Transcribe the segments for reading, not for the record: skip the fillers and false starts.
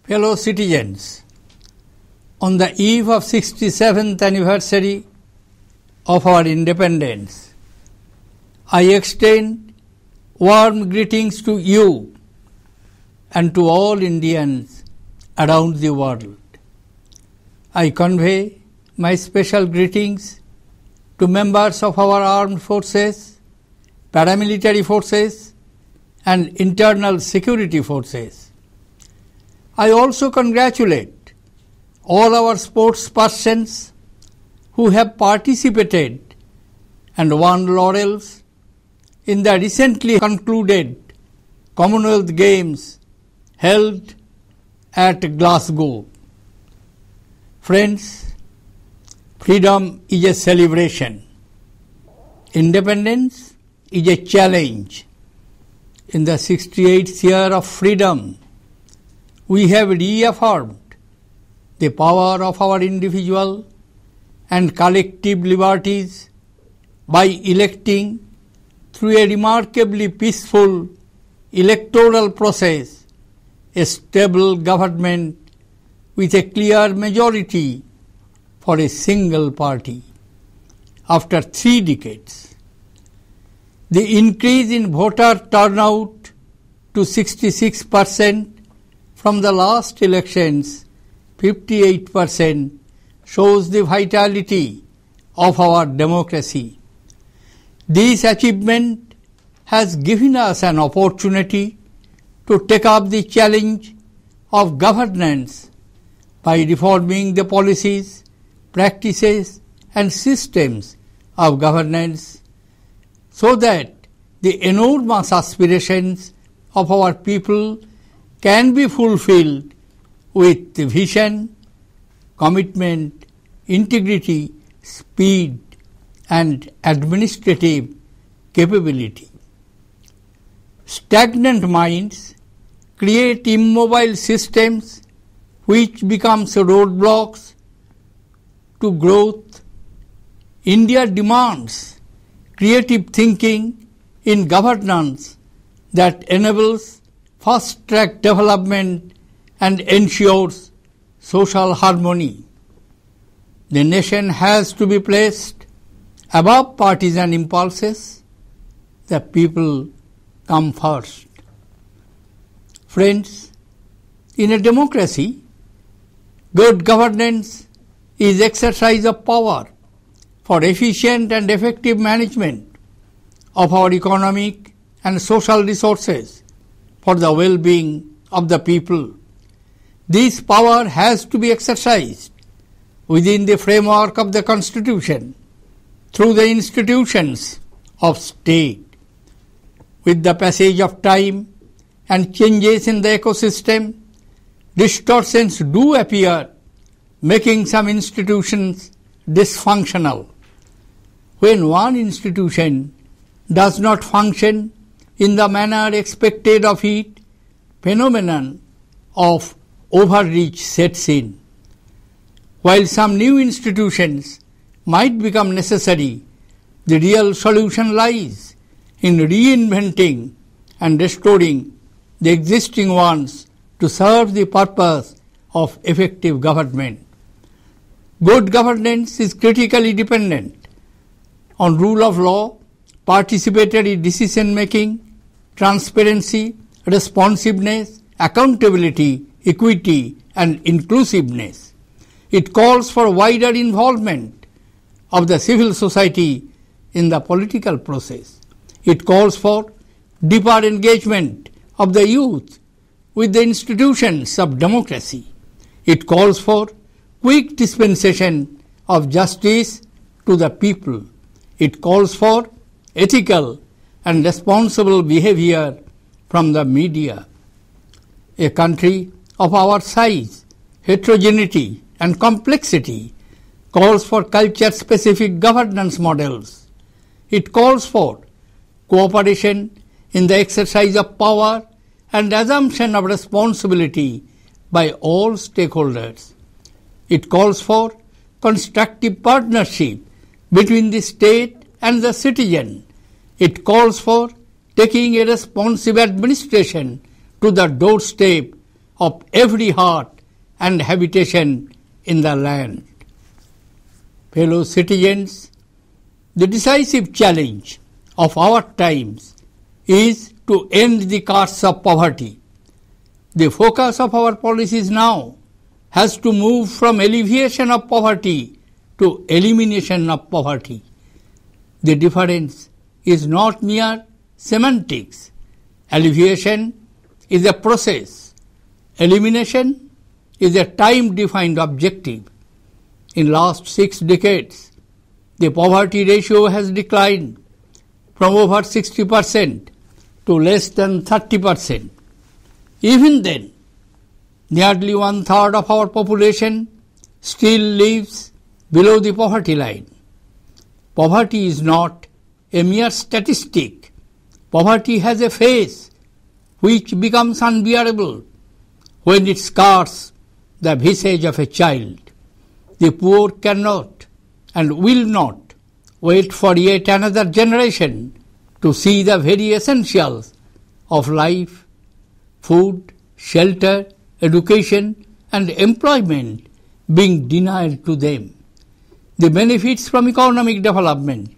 Fellow citizens, on the eve of 67th anniversary of our independence, I extend warm greetings to you and to all Indians around the world. I convey my special greetings to members of our armed forces, paramilitary forces, and internal security forces. I also congratulate all our sports persons who have participated and won laurels in the recently concluded Commonwealth Games held at Glasgow. Friends, freedom is a celebration. Independence is a challenge. In the 68th year of freedom, we have reaffirmed the power of our individual and collective liberties by electing through a remarkably peaceful electoral process a stable government with a clear majority for a single party. After 3 decades, the increase in voter turnout to 66% from the last elections, 58%, shows the vitality of our democracy. This achievement has given us an opportunity to take up the challenge of governance by reforming the policies, practices, and systems of governance so that the enormous aspirations of our people can be fulfilled with vision, commitment, integrity, speed, and administrative capability. Stagnant minds create immobile systems which becomes roadblocks to growth. India demands creative thinking in governance that enables fast-track development and ensures social harmony. The nation has to be placed above partisan impulses. The people come first. Friends, in a democracy, good governance is exercise of power for efficient and effective management of our economic and social resources for the well-being of the people. This power has to be exercised within the framework of the Constitution through the institutions of state. With the passage of time and changes in the ecosystem, distortions do appear, making some institutions dysfunctional. When one institution does not function in the manner expected of it, phenomenon of overreach sets in. While some new institutions might become necessary, the real solution lies in reinventing and restoring the existing ones to serve the purpose of effective government. Good governance is critically dependent on rule of law, participatory decision-making, transparency, responsiveness, accountability, equity, and inclusiveness. It calls for wider involvement of the civil society in the political process. It calls for deeper engagement of the youth with the institutions of democracy. It calls for quick dispensation of justice to the people. It calls for ethical and responsible behavior from the media. A country of our size, heterogeneity, and complexity calls for culture-specific governance models. It calls for cooperation in the exercise of power and assumption of responsibility by all stakeholders. It calls for constructive partnership between the state and the citizen. It calls for taking a responsive administration to the doorstep of every heart and habitation in the land. Fellow citizens, the decisive challenge of our times is to end the curse of poverty. The focus of our policies now has to move from alleviation of poverty to elimination of poverty. The difference is not mere semantics. Alleviation is a process. Elimination is a time-defined objective. In last 6 decades, the poverty ratio has declined from over 60% to less than 30%. Even then, nearly 1/3 of our population still lives below the poverty line. Poverty is not a mere statistic. Poverty has a face which becomes unbearable when it scars the visage of a child. The poor cannot and will not wait for yet another generation to see the very essentials of life, food, shelter, education, and employment being denied to them. The benefits from economic development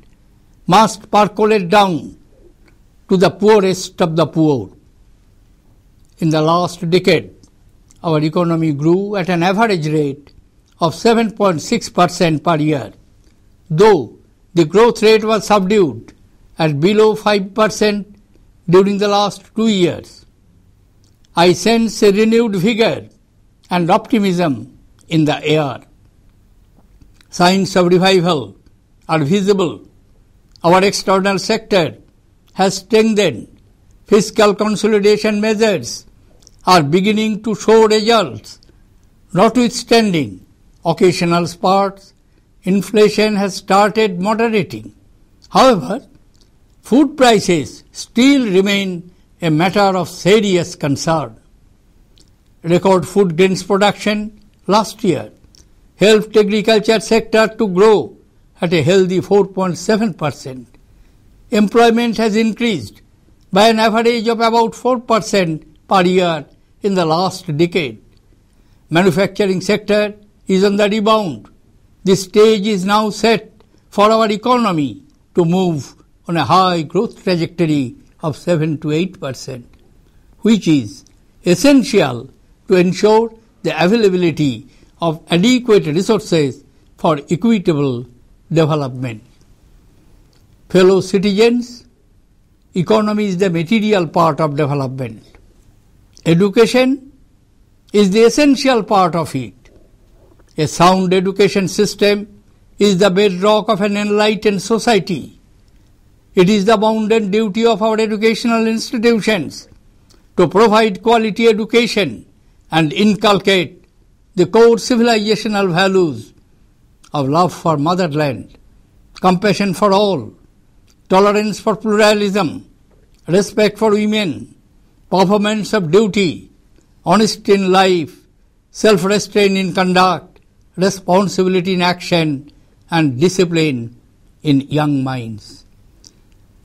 must percolate down to the poorest of the poor. In the last decade, our economy grew at an average rate of 7.6% per year, though the growth rate was subdued at below 5% during the last 2 years. I sense a renewed vigor and optimism in the air. Signs of revival are visible. Our external sector has strengthened. Fiscal consolidation measures are beginning to show results. Notwithstanding occasional spurts, inflation has started moderating. However, food prices still remain a matter of serious concern. Record food grains production last year helped agriculture sector to grow at a healthy 4.7%. Employment has increased by an average of about 4% per year in the last decade. Manufacturing sector is on the rebound. The stage is now set for our economy to move on a high growth trajectory of 7 to 8%, which is essential to ensure the availability of adequate resources for equitable development. Fellow citizens, economy is the material part of development. Education is the essential part of it. A sound education system is the bedrock of an enlightened society. It is the bounden duty of our educational institutions to provide quality education and inculcate the core civilizational values of love for motherland, compassion for all, tolerance for pluralism, respect for women, performance of duty, honesty in life, self-restraint in conduct, responsibility in action, and discipline in young minds.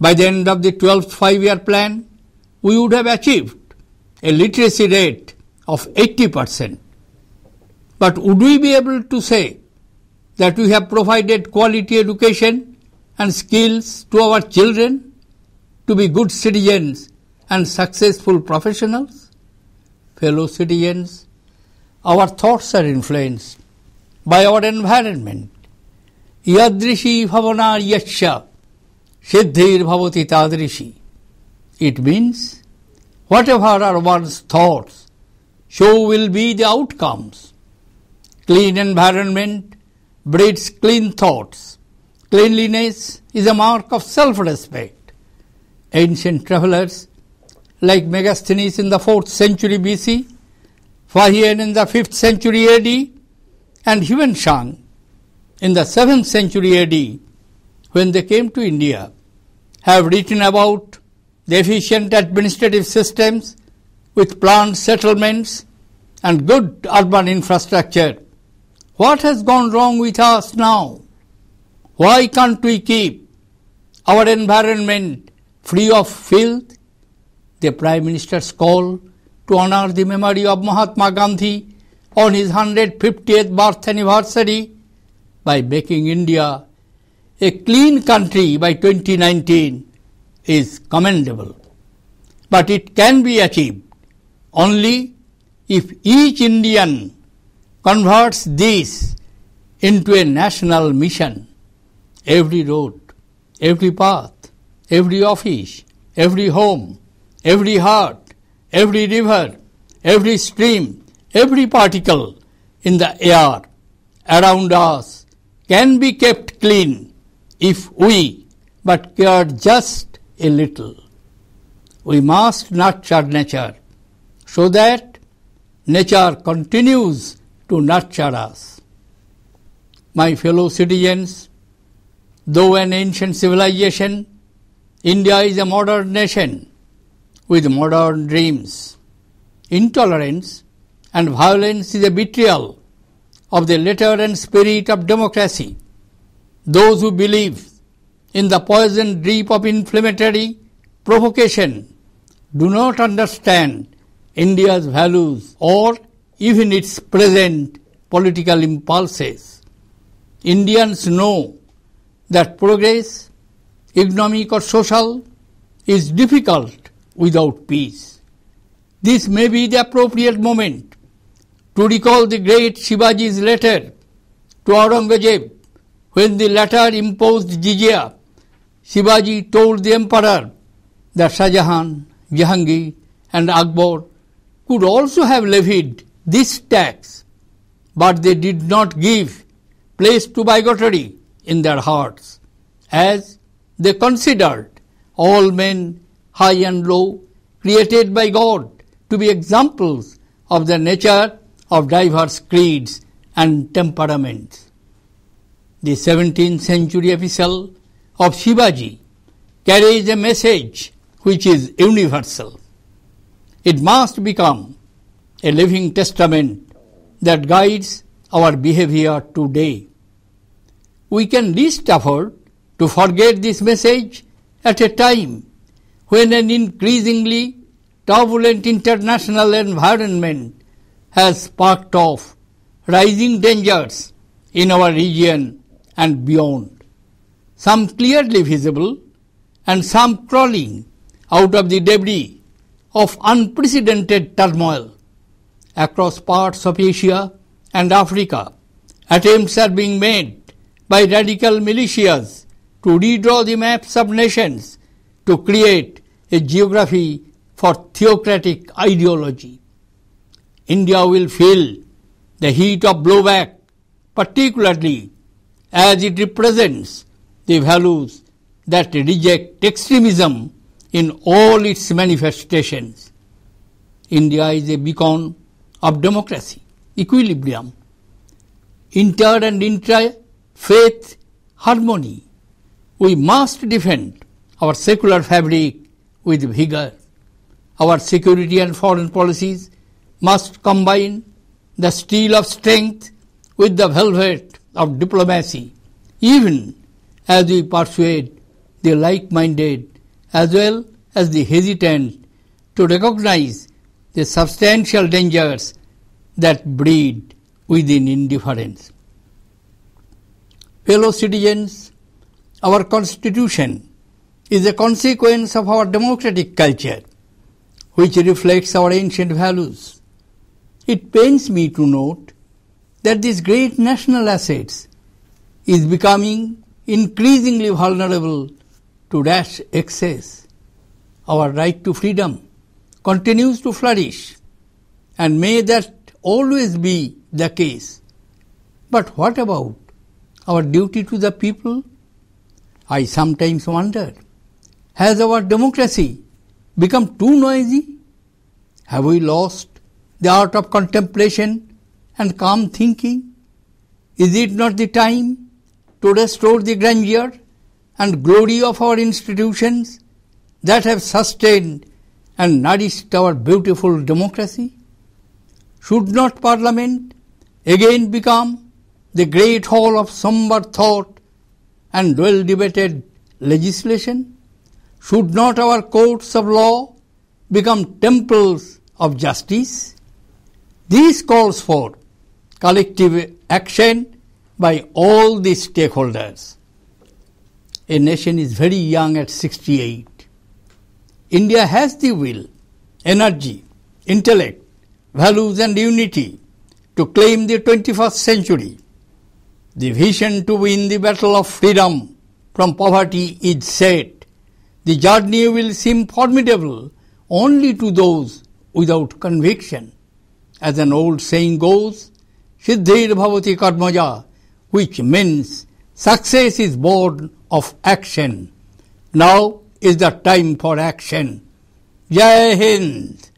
By the end of the 12th five-year plan, we would have achieved a literacy rate of 80%. But would we be able to say that we have provided quality education and skills to our children to be good citizens and successful professionals? Fellow citizens, our thoughts are influenced by our environment. Yadrishi bhavana yaksha siddhir bhavati tadrishi. It means whatever are one's thoughts, so will be the outcomes. Clean environment breeds clean thoughts. Cleanliness is a mark of self-respect. Ancient travelers like Megasthenes in the 4th century BC, Fahian in the 5th century AD, and Huanshan in the 7th century AD, when they came to India, have written about the efficient administrative systems with planned settlements and good urban infrastructure. What has gone wrong with us now? Why can't we keep our environment free of filth? The Prime Minister's call to honor the memory of Mahatma Gandhi on his 150th birth anniversary by making India a clean country by 2019 is commendable. But it can be achieved only if each Indian converts this into a national mission. Every road, every path, every office, every home, every heart, every river, every stream, every particle in the air around us can be kept clean if we but care just a little. We must nurture nature so that nature continues to nurture us. My fellow citizens, though an ancient civilization, India is a modern nation with modern dreams. Intolerance and violence is a betrayal of the letter and spirit of democracy. Those who believe in the poison drip of inflammatory provocation do not understand India's values or even its present political impulses. Indians know that progress, economic or social, is difficult without peace. This may be the appropriate moment to recall the great Shivaji's letter to Aurangzeb. When the latter imposed jizya, Shivaji told the emperor that Shah Jahan, Jahangir and Akbar could also have levied this tax, but they did not give place to bigotry in their hearts, as they considered all men, high and low, created by God to be examples of the nature of diverse creeds and temperaments. The 17th century epistle of Shivaji carries a message which is universal. It must become a living testament that guides our behavior today. We can least afford to forget this message at a time when an increasingly turbulent international environment has sparked off rising dangers in our region and beyond, some clearly visible and some crawling out of the debris of unprecedented turmoil. Across parts of Asia and Africa, attempts are being made by radical militias to redraw the maps of nations to create a geography for theocratic ideology. India will feel the heat of blowback, particularly as it represents the values that reject extremism in all its manifestations. India is a beacon of democracy, equilibrium, inter and intra-faith harmony. We must defend our secular fabric with vigor. Our security and foreign policies must combine the steel of strength with the velvet of diplomacy, even as we persuade the like-minded as well as the hesitant to recognize the substantial dangers that breed within indifference. Fellow citizens, our Constitution is a consequence of our democratic culture, which reflects our ancient values. It pains me to note that this great national asset is becoming increasingly vulnerable to rash excess. Our right to freedom continues to flourish, and may that always be the case. But what about our duty to the people? I sometimes wonder, has our democracy become too noisy? Have we lost the art of contemplation and calm thinking? Is it not the time to restore the grandeur and glory of our institutions that have sustained and nourished our beautiful democracy? Should not Parliament again become the great hall of somber thought and well-debated legislation? Should not our courts of law become temples of justice. This calls for collective action by all the stakeholders. A nation is very young at 68. India has the will, energy, intellect, values and unity to claim the 21st century. The vision to win the battle of freedom from poverty is set. The journey will seem formidable only to those without conviction. As an old saying goes, Siddhir Bhavati Karmaja, which means success is born of action. Now is the time for action. Jai Hind!